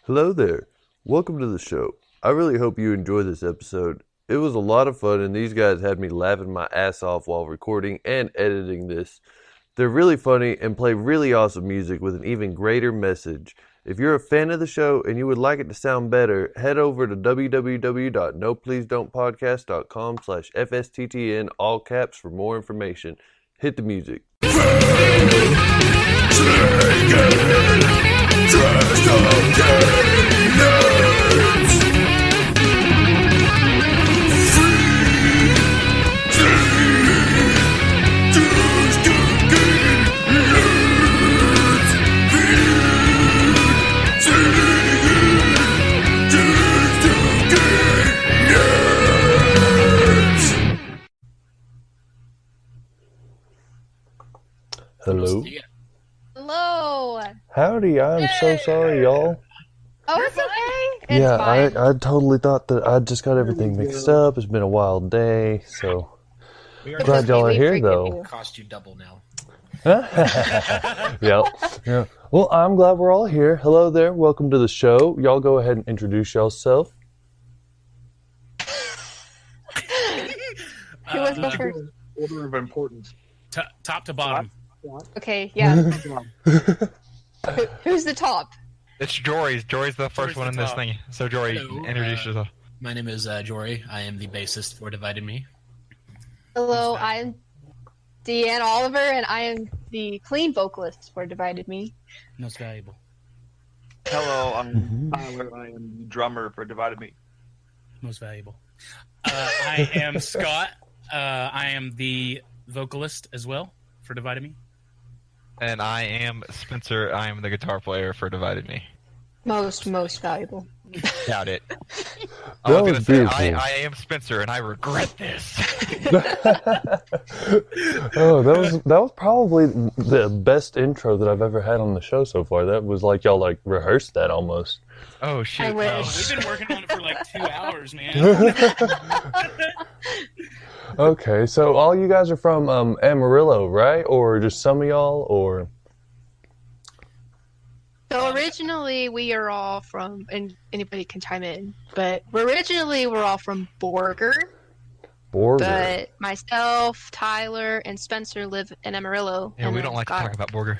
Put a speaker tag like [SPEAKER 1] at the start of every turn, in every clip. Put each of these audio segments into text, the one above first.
[SPEAKER 1] Hello there. Welcome to the show. I really hope you enjoy this episode. It was a lot of fun, and these guys had me laughing my ass off while recording and editing this. They're really funny and play really awesome music with an even greater message. If you're a fan of the show and you would like it to sound better, head over to www.nopleasedon'tpodcast.com/FSTTN, all caps, for more information. Hit the music. Hello.
[SPEAKER 2] Hello.
[SPEAKER 1] Howdy, I'm so sorry, y'all.
[SPEAKER 2] Oh, it's okay. It's
[SPEAKER 1] Yeah,
[SPEAKER 2] fine.
[SPEAKER 1] I totally thought that I just got everything mixed up. It's been a wild day, so glad y'all are here, though.
[SPEAKER 3] Cost you double now.
[SPEAKER 1] Yeah. Well, I'm glad we're all here. Hello there. Welcome to the show. Y'all go ahead and introduce yourself.
[SPEAKER 2] Who wants to go first?
[SPEAKER 4] Order of importance.
[SPEAKER 3] Top to bottom.
[SPEAKER 2] Okay, yeah. Who's the top?
[SPEAKER 5] It's Jory. Jory's the first one in this thing. So Jory,
[SPEAKER 3] Hello,
[SPEAKER 5] introduce yourself.
[SPEAKER 3] My name is Jory. I am the bassist for Divided Me.
[SPEAKER 2] Hello, I'm Deanne Oliver, and I am the clean vocalist for Divided Me.
[SPEAKER 3] Most valuable.
[SPEAKER 4] Hello, I'm Tyler. I am the drummer for Divided Me.
[SPEAKER 3] Most valuable. I am Scott. I am the vocalist as well for Divided Me.
[SPEAKER 5] And I am Spencer. I am the guitar player for Divided Me.
[SPEAKER 2] Most valuable.
[SPEAKER 5] Doubt it. I
[SPEAKER 1] That
[SPEAKER 5] was
[SPEAKER 1] was
[SPEAKER 5] going to say,
[SPEAKER 1] beautiful.
[SPEAKER 5] I am Spencer, and I regret this.
[SPEAKER 1] Oh, that was probably the best intro that I've ever had on the show so far. That was like y'all rehearsed that almost.
[SPEAKER 5] Oh, shoot.
[SPEAKER 2] I wish.
[SPEAKER 3] We've been working on it for like 2 hours, man.
[SPEAKER 1] Okay, so all you guys are from Amarillo, right? Or just some of y'all, or?
[SPEAKER 2] So originally we are all from, and anybody can chime in, but originally we're all from Borger.
[SPEAKER 1] Borger.
[SPEAKER 2] But myself, Tyler, and Spencer live in Amarillo.
[SPEAKER 5] Yeah,
[SPEAKER 2] and
[SPEAKER 5] we
[SPEAKER 2] then
[SPEAKER 5] don't like to
[SPEAKER 2] Scott-
[SPEAKER 5] talk about Borger.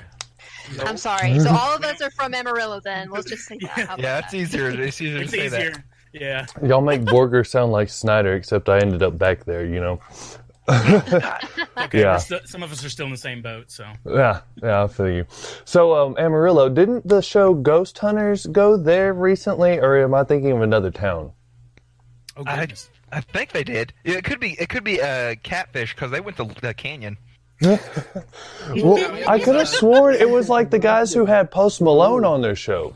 [SPEAKER 2] I'm sorry. So all of us are from Amarillo then. Let's just say that. How about
[SPEAKER 5] Yeah, it's
[SPEAKER 2] that?
[SPEAKER 5] easier. It's easier to
[SPEAKER 3] It's
[SPEAKER 5] say
[SPEAKER 3] easier.
[SPEAKER 5] that.
[SPEAKER 3] Yeah.
[SPEAKER 1] Y'all make Borger sound like Snyder, except I ended up back there, you know?
[SPEAKER 3] Okay,
[SPEAKER 1] Yeah.
[SPEAKER 3] some of us are still in the same boat, so.
[SPEAKER 1] Yeah, I feel you. So, Amarillo, didn't the show Ghost Hunters go there recently, or am I thinking of another town?
[SPEAKER 3] Oh, goodness.
[SPEAKER 5] I think they did. It could be Catfish, because they went to the canyon.
[SPEAKER 1] Well, I could have sworn it was like the guys who had Post Malone on their show.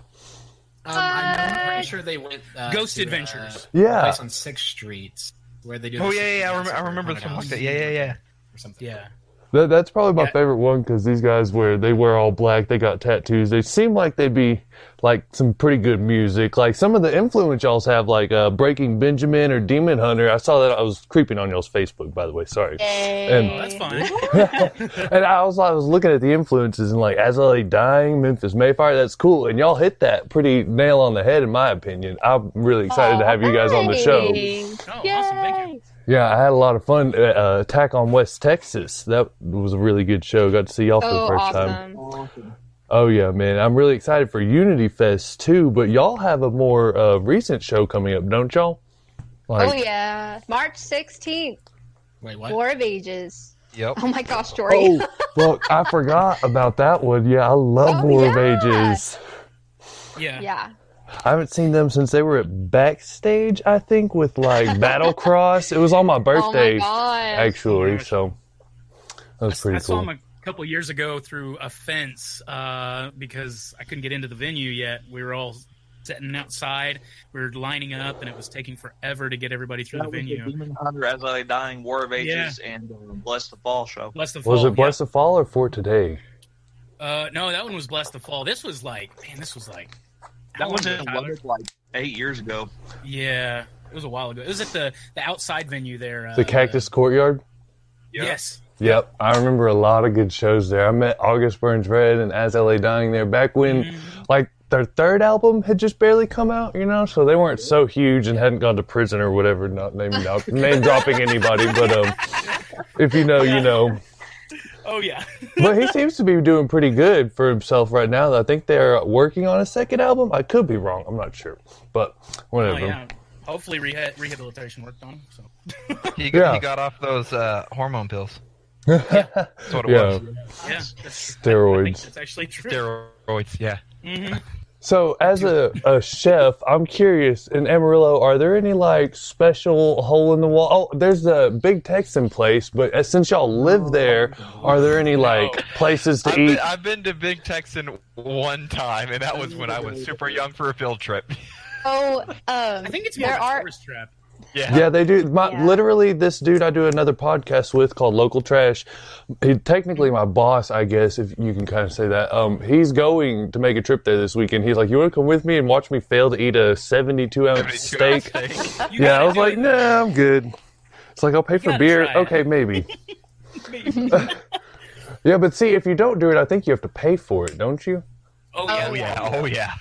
[SPEAKER 3] I'm
[SPEAKER 4] pretty sure they went
[SPEAKER 3] Ghost Adventures.
[SPEAKER 1] Yeah.
[SPEAKER 4] place on 6th Street where they do.
[SPEAKER 5] Oh,
[SPEAKER 4] the
[SPEAKER 5] yeah. I
[SPEAKER 4] secret
[SPEAKER 5] remember
[SPEAKER 4] haunted
[SPEAKER 5] something like
[SPEAKER 4] house
[SPEAKER 5] that. Yeah.
[SPEAKER 4] or something.
[SPEAKER 3] Yeah.
[SPEAKER 1] That's probably my
[SPEAKER 3] Yeah.
[SPEAKER 1] favorite one because these guys wear all black. They got tattoos. They seem like they'd be like some pretty good music. Like some of the influence y'all's have, like Breaking Benjamin or Demon Hunter. I saw that. I was creeping on y'all's Facebook, by the way. Sorry.
[SPEAKER 2] Yay.
[SPEAKER 3] Oh, that's fine.
[SPEAKER 1] And I was looking at the influences and like As I Lay Dying, Memphis Mayfire. That's cool. And y'all hit that pretty nail on the head, in my opinion. I'm really excited to have you guys on the show.
[SPEAKER 3] Oh, awesome. Thank you.
[SPEAKER 1] Yeah, I had a lot of fun. Attack on West Texas. That was a really good show. Got to see y'all for the
[SPEAKER 2] Oh,
[SPEAKER 1] first time.
[SPEAKER 2] awesome.
[SPEAKER 1] Oh, yeah, man. I'm really excited for Unity Fest, too. But y'all have a more recent show coming up, don't y'all?
[SPEAKER 2] Oh, yeah. March 16th.
[SPEAKER 4] Wait, what?
[SPEAKER 2] War of Ages.
[SPEAKER 5] Yep.
[SPEAKER 2] Oh, my gosh, Jory.
[SPEAKER 1] Oh, look, I forgot about that one. Yeah, I love
[SPEAKER 2] Oh,
[SPEAKER 1] War of
[SPEAKER 2] yeah.
[SPEAKER 1] Ages.
[SPEAKER 3] Yeah.
[SPEAKER 2] Yeah.
[SPEAKER 1] I haven't seen them since they were at Backstage, I think, with like Battlecross. It was on my birthday,
[SPEAKER 2] Oh, my gosh.
[SPEAKER 1] actually.
[SPEAKER 3] Oh, my gosh.
[SPEAKER 1] So that was pretty
[SPEAKER 3] I saw
[SPEAKER 1] cool.
[SPEAKER 3] him a couple years ago through a fence because I couldn't get into the venue yet. We were all sitting outside. We were lining up, and it was taking forever to get everybody through
[SPEAKER 4] That
[SPEAKER 3] the
[SPEAKER 4] was the
[SPEAKER 3] venue.
[SPEAKER 4] Demon Hunter, As I Lay Dying, War of Ages, and Bless the Fall show.
[SPEAKER 3] Bless the Fall.
[SPEAKER 1] Was it
[SPEAKER 3] yeah.
[SPEAKER 1] Bless the Fall or For Today?
[SPEAKER 3] No, that one was Bless the Fall. This was like.
[SPEAKER 4] That was
[SPEAKER 3] in
[SPEAKER 4] in Lubbock like 8 years ago.
[SPEAKER 3] Yeah, it was a while ago. It was at the outside venue there.
[SPEAKER 1] The Cactus Courtyard?
[SPEAKER 3] Yes.
[SPEAKER 1] Yep. I remember a lot of good shows there. I met August Burns Red and As I Lay Dying there back when, like, their third album had just barely come out, you know, so they weren't so huge and hadn't gone to prison or whatever. Not name dropping anybody, but if you know, you know.
[SPEAKER 3] Oh yeah.
[SPEAKER 1] But he seems to be doing pretty good for himself right now. I think they're working on a second album. I could be wrong. I'm not sure, but whatever.
[SPEAKER 3] Oh, yeah. Hopefully rehabilitation worked on him. So.
[SPEAKER 5] He got off those hormone pills. That's what it was.
[SPEAKER 3] Yeah,
[SPEAKER 1] Steroids.
[SPEAKER 3] That's actually true.
[SPEAKER 5] Steroids, yeah.
[SPEAKER 3] Mm-hmm.
[SPEAKER 1] So, as a chef, I'm curious, in Amarillo, are there any, like, special hole-in-the-wall? Oh, there's the Big Texan place, but since y'all live there, are there any, like, places to eat?
[SPEAKER 5] I've been to Big Texan one time, and that was when I was super young for a field trip.
[SPEAKER 2] Oh,
[SPEAKER 3] I think it's more of a tourist trap.
[SPEAKER 1] Yeah, they do. Literally, this dude I do another podcast with called Local Trash, technically my boss, I guess, if you can kind of say that, he's going to make a trip there this weekend. He's like, you want to come with me and watch me fail to eat a 72-ounce steak? Yeah, I was like, nah, I'm good. It's like, I'll pay for beer. Okay, maybe. Yeah, but see, if you don't do it, I think you have to pay for it, don't you?
[SPEAKER 3] Oh, yeah.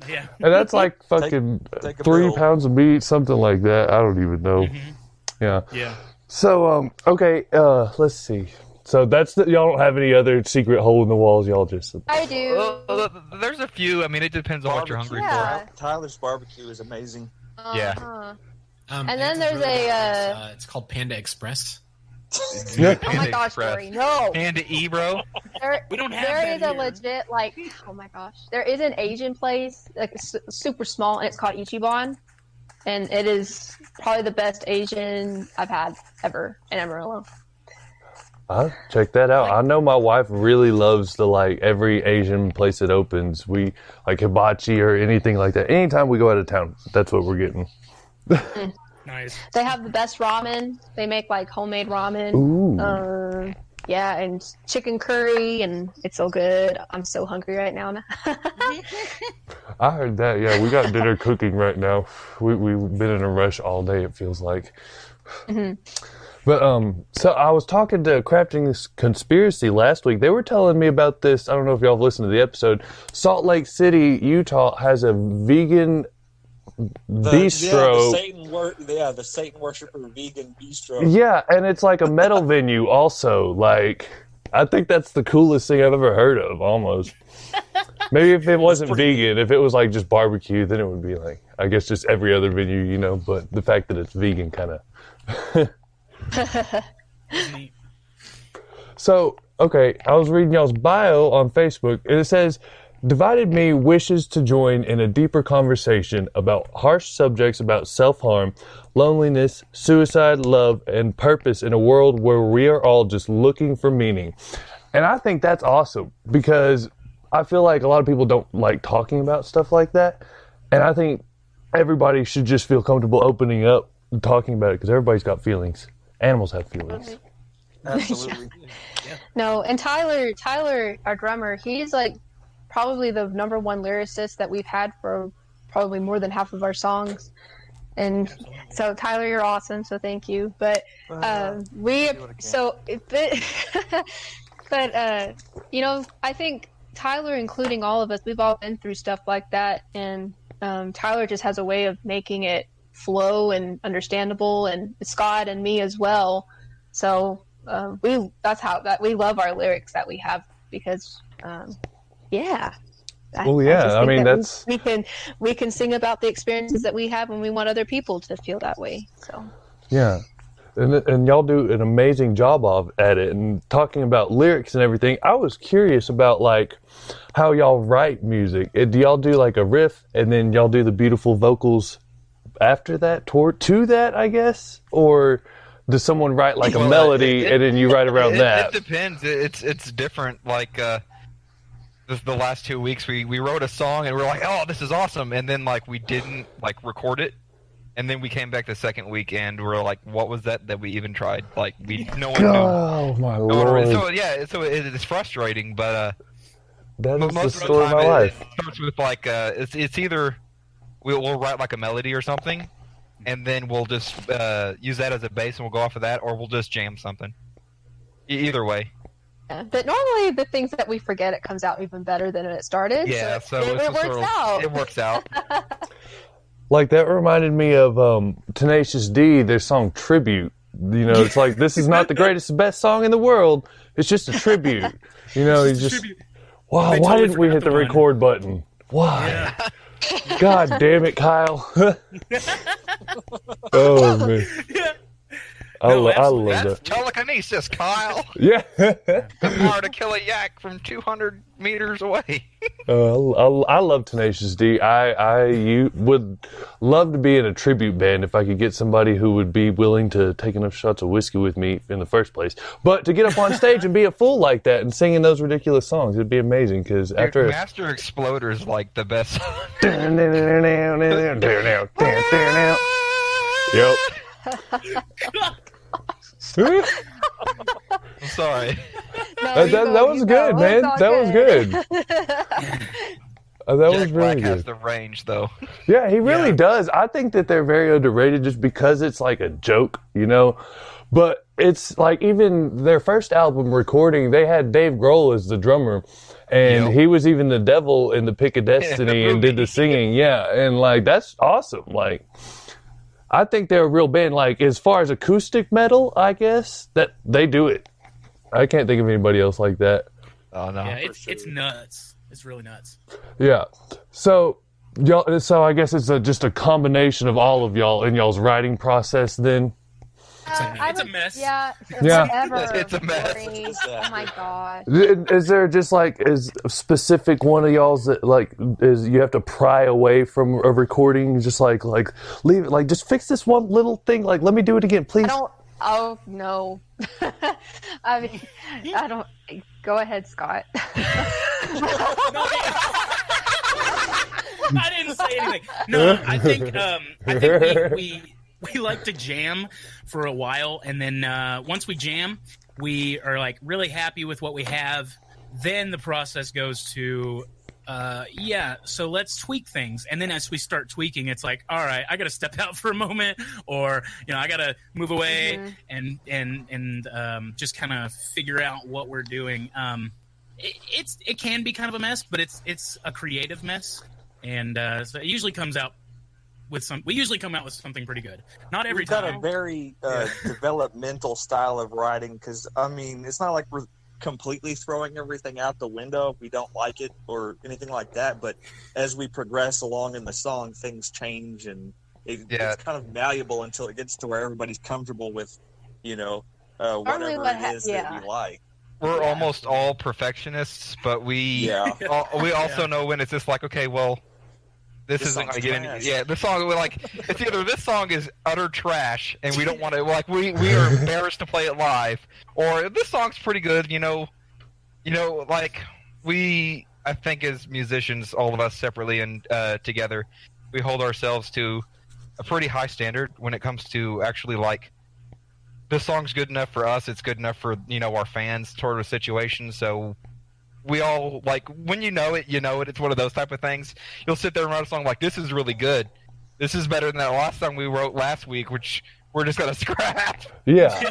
[SPEAKER 3] Yeah.
[SPEAKER 1] And that's like fucking 3 pounds of meat, something like that. I don't even know.
[SPEAKER 3] Mm-hmm.
[SPEAKER 1] Yeah.
[SPEAKER 3] Yeah.
[SPEAKER 1] So, okay, let's see. So y'all don't have any other secret hole in the walls, y'all just...
[SPEAKER 2] I do.
[SPEAKER 5] There's a few. I mean, it depends on what you're hungry for.
[SPEAKER 6] Tyler's barbecue is amazing.
[SPEAKER 5] Yeah.
[SPEAKER 2] And then there's
[SPEAKER 7] it's called Panda Express.
[SPEAKER 1] Yeah.
[SPEAKER 2] Oh my gosh, Corey, no.
[SPEAKER 5] Panda E, bro.
[SPEAKER 3] We don't have
[SPEAKER 2] There
[SPEAKER 3] that
[SPEAKER 2] is a
[SPEAKER 3] here.
[SPEAKER 2] legit, like, oh my gosh. There is an Asian place, like, super small, and it's called Ichiban. And it is probably the best Asian I've had ever in Amarillo.
[SPEAKER 1] I'll check that out. I know my wife really loves every Asian place that opens. We, like hibachi or anything like that. Anytime we go out of town, that's what we're getting.
[SPEAKER 3] Nice.
[SPEAKER 2] They have the best ramen. They make, like, homemade ramen.
[SPEAKER 1] Ooh.
[SPEAKER 2] Yeah, and chicken curry, and it's so good. I'm so hungry right now.
[SPEAKER 1] I heard that. Yeah, we got dinner cooking right now. We've been in a rush all day, it feels like.
[SPEAKER 2] Mm-hmm.
[SPEAKER 1] But so I was talking to Crafting This Conspiracy last week. They were telling me about this. I don't know if y'all have listened to the episode. Salt Lake City, Utah has a vegan bistro.
[SPEAKER 6] The Satan worshiper vegan bistro.
[SPEAKER 1] Yeah, and it's like a metal venue also. Like, I think that's the coolest thing I've ever heard of, almost. Maybe if it wasn't vegan, if it was like just barbecue, then it would be like, I guess just every other venue, you know, but the fact that it's vegan kind of... So, okay, I was reading y'all's bio on Facebook, and it says, Divided Me wishes to join in a deeper conversation about harsh subjects about self-harm, loneliness, suicide, love, and purpose in a world where we are all just looking for meaning. And I think that's awesome, because I feel like a lot of people don't like talking about stuff like that, and I think everybody should just feel comfortable opening up and talking about it, because everybody's got feelings. Animals have feelings.
[SPEAKER 6] Absolutely.
[SPEAKER 2] Yeah. No, and Tyler, our drummer, he's like probably the number one lyricist that we've had for probably more than half of our songs. And so Tyler, you're awesome. So thank you. But you know, I think Tyler, including all of us, we've all been through stuff like that. And Tyler just has a way of making it flow and understandable, and Scott and me as well. So we love our lyrics that we have, because
[SPEAKER 1] I mean, that's
[SPEAKER 2] we can sing about the experiences that we have, and we want other people to feel that way. So
[SPEAKER 1] yeah, and y'all do an amazing job at it. And talking about lyrics and everything, I was curious about like how y'all write music. Do y'all do like a riff and then y'all do the beautiful vocals after that, to that, I guess? Or does someone write like a melody and then you write around that?
[SPEAKER 5] It depends. It's different. Like the last 2 weeks, we wrote a song and we're like, oh, this is awesome. And then like we didn't like record it. And then we came back the second week and we're like, what was that we even tried? Like no one knew.
[SPEAKER 1] Oh my Lord.
[SPEAKER 5] So yeah, so it's frustrating, but
[SPEAKER 1] that is
[SPEAKER 5] most
[SPEAKER 1] the story of my life.
[SPEAKER 5] It starts with like it's either we'll write like a melody or something, and then we'll just use that as a bass and we'll go off of that, or we'll just jam something. Either way.
[SPEAKER 2] Yeah, but normally the things that we forget, it comes out even better than it started.
[SPEAKER 5] Yeah, so
[SPEAKER 2] it
[SPEAKER 5] it's
[SPEAKER 2] works out.
[SPEAKER 5] It works out.
[SPEAKER 1] Like, that reminded me of Tenacious D, their song Tribute. You know, it's like, this is not the greatest, best song in the world. It's just a tribute. You know, you just, wow,
[SPEAKER 3] They
[SPEAKER 1] why
[SPEAKER 3] totally
[SPEAKER 1] didn't we hit
[SPEAKER 3] forgot
[SPEAKER 1] the
[SPEAKER 3] the one.
[SPEAKER 1] record button? Why?
[SPEAKER 3] Yeah.
[SPEAKER 1] God damn it, Kyle. Oh, man.
[SPEAKER 3] Yeah.
[SPEAKER 1] I
[SPEAKER 3] No,
[SPEAKER 1] love
[SPEAKER 3] absolutely.
[SPEAKER 1] that.
[SPEAKER 5] That's telekinesis, Kyle.
[SPEAKER 1] Yeah.
[SPEAKER 5] The power to kill a yak from 200 meters away.
[SPEAKER 1] I love Tenacious D. You would love to be in a tribute band if I could get somebody who would be willing to take enough shots of whiskey with me in the first place. But to get up on stage and be a fool like that and singing those ridiculous songs, it'd be amazing. Because after
[SPEAKER 5] Master Exploder is like the best.
[SPEAKER 1] Yep.
[SPEAKER 5] I'm sorry.
[SPEAKER 2] No,
[SPEAKER 1] That was good, man. That was good. That was
[SPEAKER 5] Jack
[SPEAKER 1] really
[SPEAKER 5] Black
[SPEAKER 1] good.
[SPEAKER 5] has the range, though.
[SPEAKER 1] Yeah, he really
[SPEAKER 3] Yeah.
[SPEAKER 1] does. I think that they're very underrated just because it's like a joke, you know? But it's like even their first album recording, they had Dave Grohl as the drummer. And
[SPEAKER 5] Yep.
[SPEAKER 1] he was even the devil in the Pick of Destiny and did the
[SPEAKER 5] movie.
[SPEAKER 1] singing. Yeah, and like that's awesome. Like I think they're a real band. Like as far as acoustic metal, I guess that they do it. I can't think of anybody else like that.
[SPEAKER 5] Oh, no.
[SPEAKER 3] Yeah, it's nuts. It's really nuts.
[SPEAKER 1] Yeah. So y'all. So I guess it's just a combination of all of y'all in y'all's writing process. Then.
[SPEAKER 3] It's a mess.
[SPEAKER 2] Yeah.
[SPEAKER 1] Yeah.
[SPEAKER 2] Whatever.
[SPEAKER 5] It's a mess.
[SPEAKER 2] Corey. Oh my god.
[SPEAKER 1] Is there just like is a specific one of y'all's that like is you have to pry away from a recording? Just like leave it. Like just fix this one little thing. Like let me do it again, please.
[SPEAKER 2] I don't. Oh no. I mean, I don't. Go ahead, Scott.
[SPEAKER 3] I didn't say anything. No, I think we like to jam for a while, and then once we jam, we are like really happy with what we have. Then the process goes to so let's tweak things. And then as we start tweaking, it's like, all right, I got to step out for a moment, or I got to move away and just kind of figure out what we're doing. It can be kind of a mess, but it's a creative mess, and so it usually comes out with we usually come out with something pretty good. Not every
[SPEAKER 6] We've got
[SPEAKER 3] time.
[SPEAKER 6] a very developmental style of writing because, I mean, it's not like we're completely throwing everything out the window if we don't like it or anything like that. But as we progress along in the song, things change, and it's kind of malleable until it gets to where everybody's comfortable with, whatever it is that we like.
[SPEAKER 5] We're almost all perfectionists, but we also know when it's just like, okay, well, this isn't going to get any. Yeah, the song we're like, it's either this song is utter trash and we don't want to, like, we are embarrassed to play it live, or this song's pretty good. Like I think as musicians, all of us separately and together, we hold ourselves to a pretty high standard when it comes to actually like, this song's good enough for us. It's good enough for our fans, sort of situation. So we all like when you know it. It's one of those type of things. You'll sit there and write a song like, this is really good. This is better than that last song we wrote last week, which we're just gonna scrap.
[SPEAKER 1] Yeah.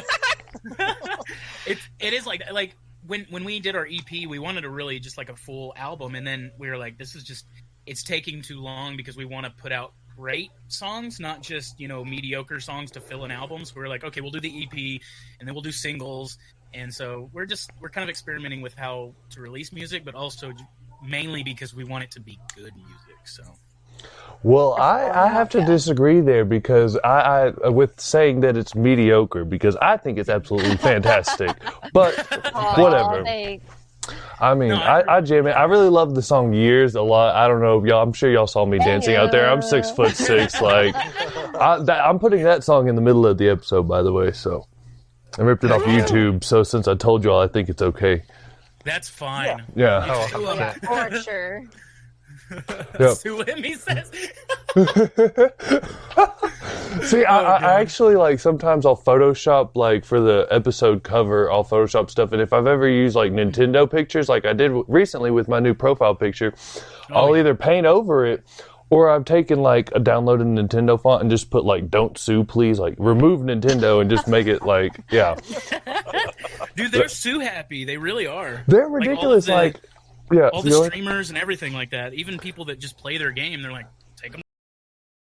[SPEAKER 3] It is like when we did our EP, we wanted to really just like a full album, and then we were like, this is just it's taking too long because we want to put out great songs, not just mediocre songs to fill in albums. We're like, okay, we'll do the EP and then we'll do singles, and so we're kind of experimenting with how to release music, but also mainly because we want it to be good music. So
[SPEAKER 1] Well, I have to disagree there because I with saying that it's mediocre, because I think it's absolutely fantastic. But whatever.
[SPEAKER 2] Thanks.
[SPEAKER 1] I mean, I jam it. I really love the song "Years" a lot. I don't know, y'all. I'm sure y'all saw me dancing out there. I'm 6'6". Like, I'm putting that song in the middle of the episode, by the way. So I ripped it off YouTube. So since I told y'all, I think it's okay.
[SPEAKER 3] that's fine.
[SPEAKER 1] Yeah.
[SPEAKER 2] For sure.
[SPEAKER 1] Yep.
[SPEAKER 3] Sue him, he says.
[SPEAKER 1] See, I actually like sometimes I'll Photoshop like for the episode cover. I'll Photoshop stuff, and if I've ever used like Nintendo pictures, like I did recently with my new profile picture, I'll either paint over it Or I've taken like a downloaded Nintendo font and just put like "Don't sue, please," like remove Nintendo and just make it like
[SPEAKER 3] Dude, they're sue happy. They really are.
[SPEAKER 1] They're ridiculous.
[SPEAKER 3] All the
[SPEAKER 1] so
[SPEAKER 3] streamers and everything like that. Even people that just play their game, they're like,